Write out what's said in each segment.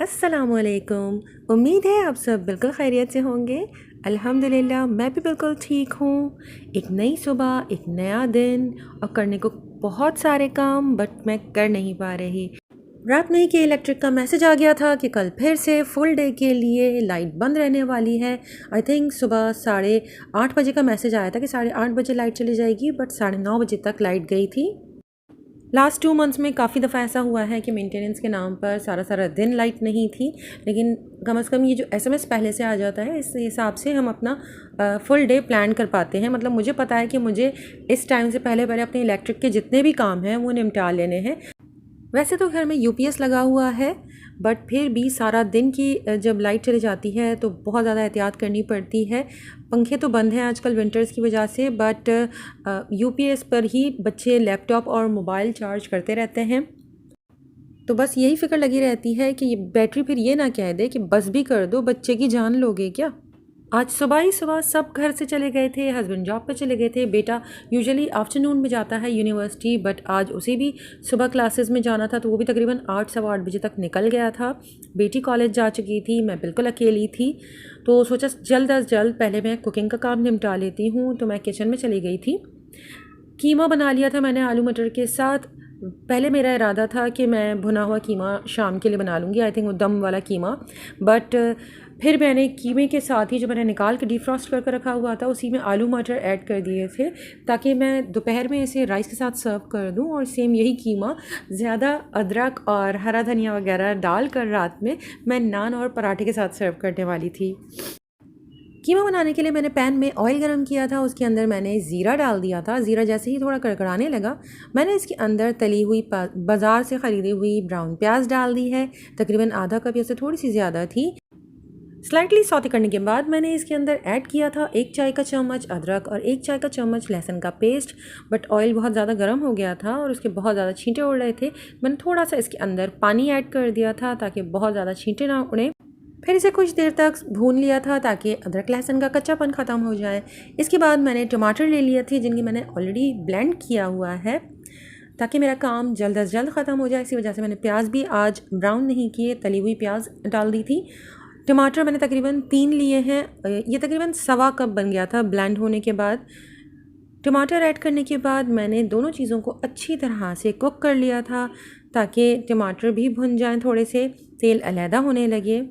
अस्सलामुअलैकुम। उम्मीद है आप सब बिल्कुल खैरियत से होंगे। अल्हम्दुलिल्लाह मैं भी बिल्कुल ठीक हूँ। एक नई सुबह, एक नया दिन और करने को बहुत सारे काम, बट मैं कर नहीं पा रही। रात में ही के इलेक्ट्रिक का मैसेज आ गया था कि कल फिर से फुल डे के लिए लाइट बंद रहने वाली है। आई थिंक सुबह 8:30 बजे का मैसेज आया था कि 8:30 बजे लाइट चली जाएगी, बट 9:30 बजे तक लाइट गई थी। लास्ट 2 मंथ्स में काफ़ी दफ़ा ऐसा हुआ है कि मेंटेनेंस के नाम पर सारा सारा दिन लाइट नहीं थी, लेकिन कम से कम ये जो एसएमएस पहले से आ जाता है, इस हिसाब से हम अपना फुल डे प्लान कर पाते हैं। मतलब मुझे पता है कि मुझे इस टाइम से पहले पहले अपने इलेक्ट्रिक के जितने भी काम हैं वो निपटा लेने हैं। वैसे तो घर में यूपीएस लगा हुआ है, बट फिर भी सारा दिन की जब लाइट चली जाती है तो बहुत ज़्यादा एहतियात करनी पड़ती है। पंखे तो बंद हैं आजकल विंटर्स की वजह से, बट यूपीएस पर ही बच्चे लैपटॉप और मोबाइल चार्ज करते रहते हैं। तो बस यही फ़िक्र लगी रहती है कि ये बैटरी फिर ये ना कह दे कि बस भी कर दो, बच्चे की जान लोगे क्या। आज सुबह ही सुबह सब घर से चले गए थे, हस्बैंड जॉब पे चले गए थे। बेटा यूजुअली आफ्टरनून में जाता है यूनिवर्सिटी, बट आज उसे भी सुबह क्लासेस में जाना था, तो वो भी तकरीबन 8 सवा 8 बजे तक निकल गया था। बेटी कॉलेज जा चुकी थी, मैं बिल्कुल अकेली थी, तो सोचा जल्द अज जल्द पहले मैं कुकिंग का काम निपटा लेती हूँ। तो मैं किचन में चली गई थी। कीमा बना लिया था मैंने आलू मटर के साथ। पहले मेरा इरादा था कि मैं भुना हुआ कीमा शाम के लिए बना लूँगी, आई थिंक वो दम वाला कीमा, बट फिर मैंने कीमे के साथ ही जो मैंने निकाल के डिफ्रॉस्ट करके रखा हुआ था उसी में आलू मटर ऐड कर दिए थे, ताकि मैं दोपहर में इसे राइस के साथ सर्व कर दूं। और सेम यही कीमा ज़्यादा अदरक और हरा धनिया वगैरह डाल कर रात में मैं नान और पराठे के साथ सर्व करने वाली थी। कीमा बनाने के लिए मैंने पैन में ऑयल गरम किया था, उसके अंदर मैंने ज़ीरा डाल दिया था। ज़ीरा जैसे ही थोड़ा कड़कड़ाने लगा, मैंने इसके अंदर तली हुई बाज़ार से ख़रीदी हुई ब्राउन प्याज डाल दी है, तकरीबन आधा कप या से थोड़ी सी ज़्यादा थी। स्लाइटली सौते करने के बाद मैंने इसके अंदर ऐड किया था 1 चाय का चम्मच अदरक और 1 चाय का चम्मच लहसुन का पेस्ट, बट ऑयल बहुत ज़्यादा गर्म हो गया था और उसके बहुत ज़्यादा छींटे उड़ रहे थे। मैंने थोड़ा सा इसके अंदर पानी ऐड कर दिया था ताकि बहुत ज़्यादा छींटे ना उड़ें। फिर इसे कुछ देर तक भून लिया था ताकि अदरक लहसुन का कच्चापन ख़त्म हो जाए। इसके बाद मैंने टमाटर ले लिए थे जिनकी मैंने ऑलरेडी ब्लेंड किया हुआ है, ताकि मेरा काम जल्द अज जल्द ख़त्म हो जाए। इसी वजह से मैंने प्याज भी आज ब्राउन नहीं किए, तली हुई प्याज डाल दी थी। टमाटर मैंने तकरीबन 3 लिए हैं, ये तकरीबन सवा कप बन गया था ब्लेंड होने के बाद। टमाटर ऐड करने के बाद मैंने दोनों चीज़ों को अच्छी तरह से कुक कर लिया था ताकि टमाटर भी भुन जाएं, थोड़े से तेल अलहदा होने लगे।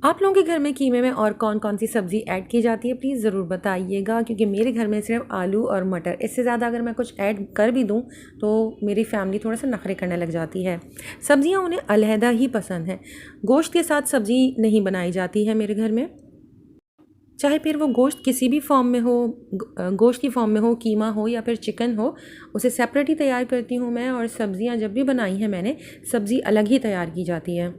आप लोगों के घर में कीमे में और कौन कौन सी सब्ज़ी ऐड की जाती है प्लीज़ ज़रूर बताइएगा, क्योंकि मेरे घर में सिर्फ आलू और मटर, इससे ज़्यादा अगर मैं कुछ ऐड कर भी दूं तो मेरी फैमिली थोड़ा सा नखरे करने लग जाती है। सब्ज़ियां उन्हें अलहदा ही पसंद है, गोश्त के साथ सब्ज़ी नहीं बनाई जाती है मेरे घर में, चाहे फिर वो गोश्त किसी भी फॉर्म में हो, गोश्त की फॉर्म में हो, कीमा हो या फिर चिकन हो, उसे सेपरेट ही तैयार करती हूँ मैं। और सब्ज़ियाँ जब भी बनाई हैं मैंने, सब्ज़ी अलग ही तैयार की जाती है।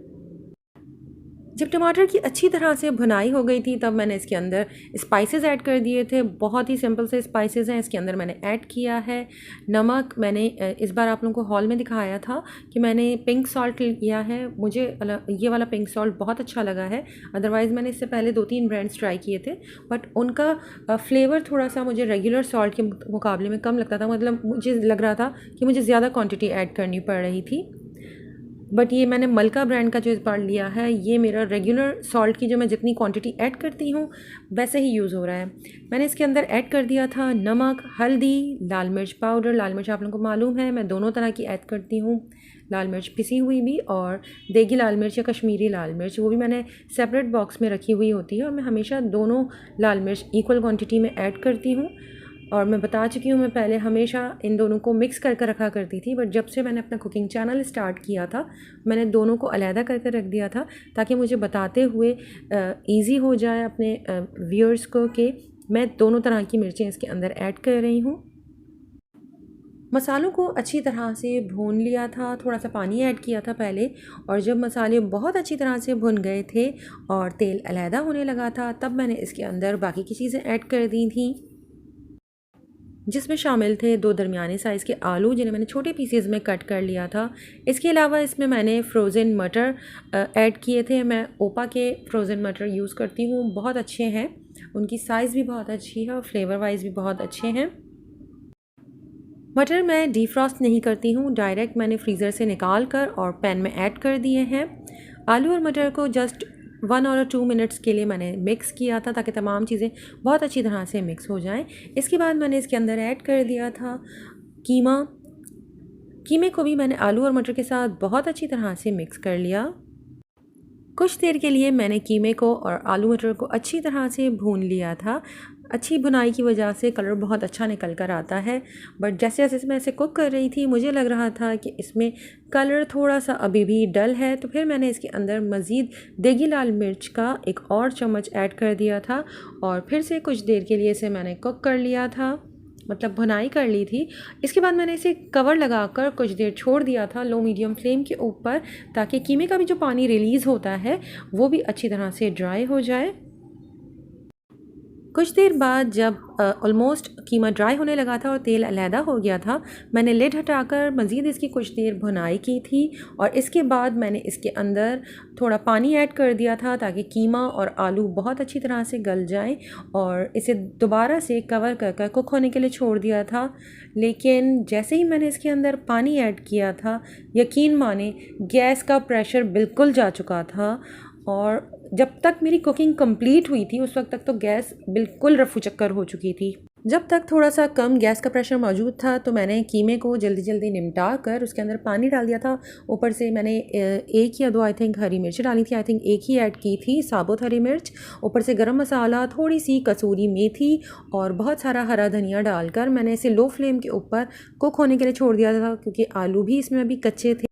जब टमाटर की अच्छी तरह से भुनाई हो गई थी तब मैंने इसके अंदर स्पाइसेस ऐड कर दिए थे। बहुत ही सिंपल से स्पाइसेस हैं, इसके अंदर मैंने ऐड किया है नमक। मैंने इस बार आप लोगों को हॉल में दिखाया था कि मैंने पिंक सॉल्ट लिया है, मुझे ये वाला पिंक सॉल्ट बहुत अच्छा लगा है। अदरवाइज़ मैंने इससे पहले 2-3 ब्रांड्स ट्राई किए थे, बट उनका फ्लेवर थोड़ा सा मुझे रेगुलर सॉल्ट के मुकाबले में कम लगता था। मतलब मुझे लग रहा था कि मुझे ज़्यादा क्वान्टिटी ऐड करनी पड़ रही थी, बट ये मैंने मलका ब्रांड का जो इस बार लिया है, ये मेरा रेगुलर सॉल्ट की जो मैं जितनी क्वांटिटी ऐड करती हूँ वैसे ही यूज़ हो रहा है। मैंने इसके अंदर ऐड कर दिया था नमक, हल्दी, लाल मिर्च पाउडर। लाल मिर्च आप लोगों को मालूम है मैं दोनों तरह की ऐड करती हूँ, लाल मिर्च पिसी हुई भी और देगी लाल मिर्च या कश्मीरी लाल मिर्च, वो भी मैंने सेपरेट बॉक्स में रखी हुई होती है। और मैं हमेशा दोनों लाल मिर्च इक्वल क्वान्टिटी में ऐड करती हूँ। और मैं बता चुकी हूँ मैं पहले हमेशा इन दोनों को मिक्स करके रखा करती थी, बट जब से मैंने अपना कुकिंग चैनल स्टार्ट किया था मैंने दोनों को अलहदा करके रख दिया था, ताकि मुझे बताते हुए इजी हो जाए अपने व्यूअर्स को कि मैं दोनों तरह की मिर्चें इसके अंदर ऐड कर रही हूँ। मसालों को अच्छी तरह से भून लिया था, थोड़ा सा पानी ऐड किया था पहले, और जब मसाले बहुत अच्छी तरह से भुन गए थे और तेल अलहदा होने लगा था तब मैंने इसके अंदर बाकी की चीज़ें ऐड कर दी थी, जिसमें शामिल थे 2 दरमियाने साइज़ के आलू जिन्हें मैंने छोटे पीसेस में कट कर लिया था। इसके अलावा इसमें मैंने फ्रोज़न मटर ऐड किए थे। मैं ओपा के फ्रोज़न मटर यूज़ करती हूँ, बहुत अच्छे हैं, उनकी साइज़ भी बहुत अच्छी है और फ्लेवर वाइज भी बहुत अच्छे हैं। मटर मैं डीफ्रॉस्ट नहीं करती हूँ, डायरेक्ट मैंने फ्रीज़र से निकाल कर और पैन में ऐड कर दिए हैं। आलू और मटर को जस्ट 1 और 2 मिनट्स के लिए मैंने मिक्स किया था ताकि तमाम चीज़ें बहुत अच्छी तरह से मिक्स हो जाएं। इसके बाद मैंने इसके अंदर ऐड कर दिया था कीमा। कीमे को भी मैंने आलू और मटर के साथ बहुत अच्छी तरह से मिक्स कर लिया। कुछ देर के लिए मैंने कीमे को और आलू मटर को अच्छी तरह से भून लिया था। अच्छी भुनाई की वजह से कलर बहुत अच्छा निकल कर आता है। बट जैसे जैसे मैं इसे कुक कर रही थी मुझे लग रहा था कि इसमें कलर थोड़ा सा अभी भी डल है, तो फिर मैंने इसके अंदर मज़ीद देगी लाल मिर्च का 1 और चम्मच ऐड कर दिया था और फिर से कुछ देर के लिए इसे मैंने कुक कर लिया था, मतलब भुनाई कर ली थी। इसके बाद मैंने इसे कवर लगाकर कुछ देर छोड़ दिया था लो मीडियम फ्लेम के ऊपर, ताकि कीमे का भी जो पानी रिलीज़ होता है वो भी अच्छी तरह से ड्राई हो जाए। कुछ देर बाद जब ऑलमोस्ट कीमा ड्राई होने लगा था और तेल अलहदा हो गया था, मैंने लिड हटाकर मज़ीद इसकी कुछ देर भुनाई की थी और इसके बाद मैंने इसके अंदर थोड़ा पानी ऐड कर दिया था ताकि कीमा और आलू बहुत अच्छी तरह से गल जाएं, और इसे दोबारा से कवर कर कुक होने के लिए छोड़ दिया था। लेकिन जैसे ही मैंने इसके अंदर पानी ऐड किया था, यकीन माने गैस का प्रेशर बिल्कुल जा चुका था, और जब तक मेरी कुकिंग कंप्लीट हुई थी उस वक्त तक तो गैस बिल्कुल रफू चक्कर हो चुकी थी। जब तक थोड़ा सा कम गैस का प्रेशर मौजूद था तो मैंने कीमे को जल्दी जल्दी निमटा कर उसके अंदर पानी डाल दिया था। ऊपर से मैंने 1 या 2 आई थिंक हरी मिर्च डाली थी, आई थिंक 1 ही ऐड की थी साबुत हरी मिर्च। ऊपर से गरम मसाला, थोड़ी सी कसूरी मेथी और बहुत सारा हरा धनिया डालकर मैंने इसे लो फ्लेम के ऊपर कुक होने के लिए छोड़ दिया था, क्योंकि आलू भी इसमें अभी कच्चे थे।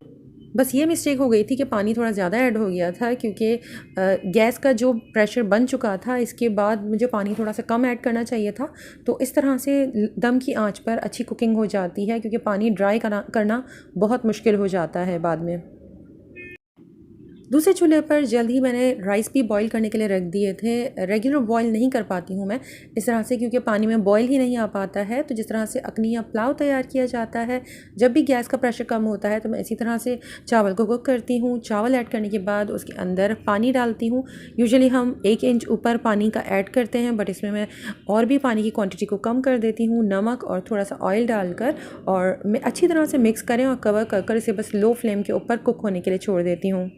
बस ये मिस्टेक हो गई थी कि पानी थोड़ा ज़्यादा ऐड हो गया था, क्योंकि गैस का जो प्रेशर बन चुका था इसके बाद मुझे पानी थोड़ा सा कम ऐड करना चाहिए था। तो इस तरह से दम की आंच पर अच्छी कुकिंग हो जाती है, क्योंकि पानी ड्राई करना बहुत मुश्किल हो जाता है बाद में। दूसरे चूल्हे पर जल्द ही मैंने राइस भी बॉईल करने के लिए रख दिए थे। रेगुलर बॉईल नहीं कर पाती हूँ मैं इस तरह से, क्योंकि पानी में बॉईल ही नहीं आ पाता है। तो जिस तरह से अखनी या पुलाव तैयार किया जाता है, जब भी गैस का प्रेशर कम होता है तो मैं इसी तरह से चावल को कुक करती हूँ। चावल ऐड करने के बाद उसके अंदर पानी डालती हूँ। यूजुअली हम 1 इंच ऊपर पानी का ऐड करते हैं, बट इसमें मैं और भी पानी की क्वान्टिटी को कम कर देती हूँ, नमक और थोड़ा सा ऑयल डालकर, और मैं अच्छी तरह से मिक्स करें और कवर कर इसे बस लो फ्लेम के ऊपर कुक होने के लिए छोड़ देती हूँ।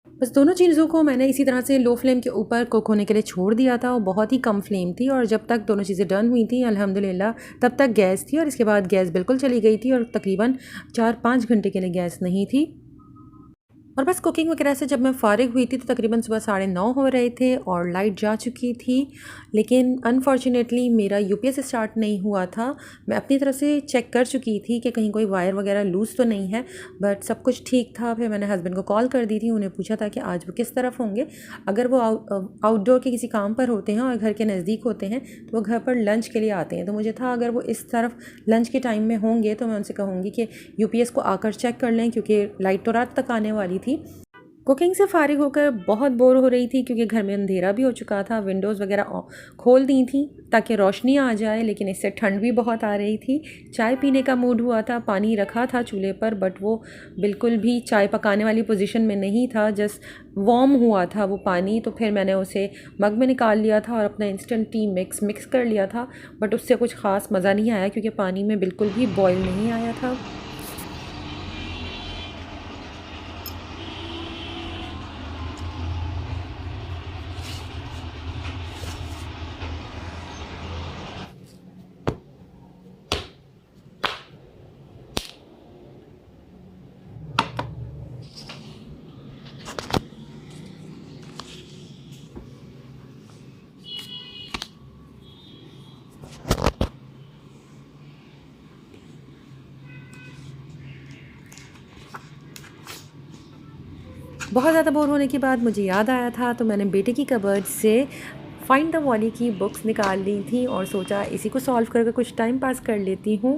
बस दोनों चीज़ों को मैंने इसी तरह से लो फ्लेम के ऊपर कुक होने के लिए छोड़ दिया था, और बहुत ही कम फ्लेम थी, और जब तक दोनों चीज़ें डन हुई थी अल्हम्दुलिल्लाह तब तक गैस थी, और इसके बाद गैस बिल्कुल चली गई थी और तकरीबन 4-5 घंटे के लिए गैस नहीं थी। और बस कुकिंग वगैरह से जब मैं फ़ारिग हुई थी तो तकरीबन सुबह 9:30 हो रहे थे और लाइट जा चुकी थी। लेकिन अनफॉर्चुनेटली मेरा यूपीएस स्टार्ट नहीं हुआ था। मैं अपनी तरफ से चेक कर चुकी थी कि कहीं कोई वायर वगैरह लूज़ तो नहीं है, बट सब कुछ ठीक था। फिर मैंने हस्बैंड को कॉल कर दी थी, उन्हें पूछा था कि आज वो किस तरफ होंगे। अगर वो आउटडोर के किसी काम पर होते हैं और घर के नज़दीक होते हैं तो वो घर पर लंच के लिए आते हैं। तो मुझे था अगर वो इस तरफ लंच के टाइम में होंगे तो मैं उनसे कहूँगी कि यूपीएस को आकर चेक कर लें, क्योंकि लाइट तो रात तक आने वाली थी। कुकिंग से फ़ारिग होकर बहुत बोर हो रही थी, क्योंकि घर में अंधेरा भी हो चुका था। विंडोज़ वगैरह खोल दी थी ताकि रोशनी आ जाए, लेकिन इससे ठंड भी बहुत आ रही थी। चाय पीने का मूड हुआ था, पानी रखा था चूल्हे पर, बट वो बिल्कुल भी चाय पकाने वाली पोजीशन में नहीं था, जस्ट वार्म हुआ था वो पानी। तो फिर मैंने उसे मग में निकाल लिया था और अपना इंस्टेंट टी मिक्स कर लिया था, बट उससे कुछ ख़ास मज़ा नहीं आया, क्योंकि पानी में बिल्कुल भी बॉयल नहीं आया था। बहुत ज़्यादा बोर होने के बाद मुझे याद आया था, तो मैंने बेटे की कबर्ड से फाइंड द वॉली की बुक्स निकाल ली थी और सोचा इसी को सॉल्व करके कुछ टाइम पास कर लेती हूँ।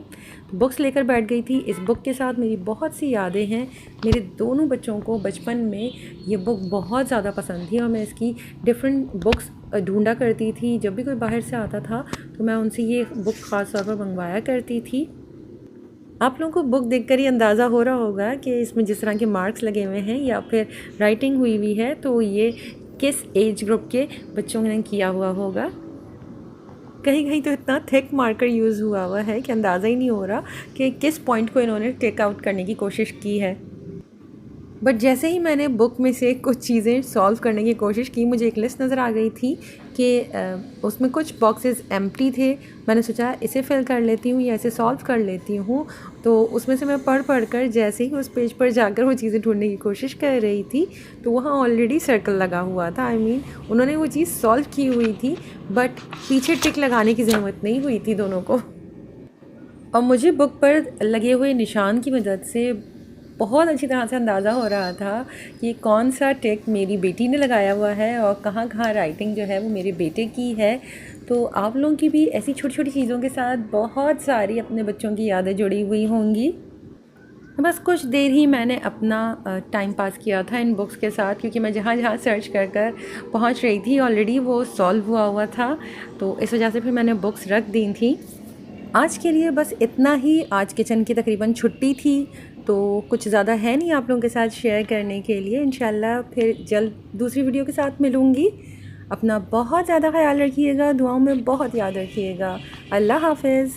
तो बुक्स लेकर बैठ गई थी। इस बुक के साथ मेरी बहुत सी यादें हैं। मेरे दोनों बच्चों को बचपन में ये बुक बहुत ज़्यादा पसंद थी और मैं इसकी डिफरेंट बुक्स ढूंढा करती थी। जब भी कोई बाहर से आता था तो मैं उनसे ये बुक ख़ास तौर पर मंगवाया करती थी। आप लोगों को बुक देखकर ही अंदाज़ा हो रहा होगा कि इसमें जिस तरह के मार्क्स लगे हुए हैं या फिर राइटिंग हुई हुई है, तो ये किस एज ग्रुप के बच्चों ने किया हुआ होगा। कहीं कहीं तो इतना थिक मार्कर यूज़ हुआ है कि अंदाज़ा ही नहीं हो रहा कि किस पॉइंट को इन्होंने टेक आउट करने की कोशिश की है। बट जैसे ही मैंने बुक में से कुछ चीज़ें सॉल्व करने की कोशिश की, मुझे एक लिस्ट नज़र आ गई थी कि उसमें कुछ बॉक्सेस एम्प्टी थे। मैंने सोचा इसे फिल कर लेती हूँ या इसे सॉल्व कर लेती हूँ। तो उसमें से मैं पढ़ कर जैसे ही उस पेज पर जाकर वो चीज़ें ढूंढने की कोशिश कर रही थी, तो वहाँ ऑलरेडी सर्कल लगा हुआ था। आई मीन उन्होंने वो चीज़ सॉल्व की हुई थी, बट पीछे टिक लगाने की ज़रूरत नहीं हुई थी दोनों को। और मुझे बुक पर लगे हुए निशान की मदद से बहुत अच्छी तरह से अंदाज़ा हो रहा था कि कौन सा टिक मेरी बेटी ने लगाया हुआ है और कहाँ कहाँ राइटिंग जो है वो मेरे बेटे की है। तो आप लोगों की भी ऐसी छोटी छोटी चीज़ों के साथ बहुत सारी अपने बच्चों की यादें जुड़ी हुई होंगी। बस कुछ देर ही मैंने अपना टाइम पास किया था इन बुक्स के साथ, क्योंकि मैं जहाँ जहाँ सर्च कर कर पहुँच रही थी ऑलरेडी वो सॉल्व हुआ था। तो इस वजह से फिर मैंने बुक्स रख दी थी। आज के लिए बस इतना ही। आज किचन की तकरीबन छुट्टी थी, तो कुछ ज़्यादा है नहीं आप लोगों के साथ शेयर करने के लिए। इंशाल्लाह फिर जल्द दूसरी वीडियो के साथ मिलूँगी। अपना बहुत ज़्यादा ख्याल रखिएगा, दुआओं में बहुत याद रखिएगा। अल्लाह हाफ़िज़।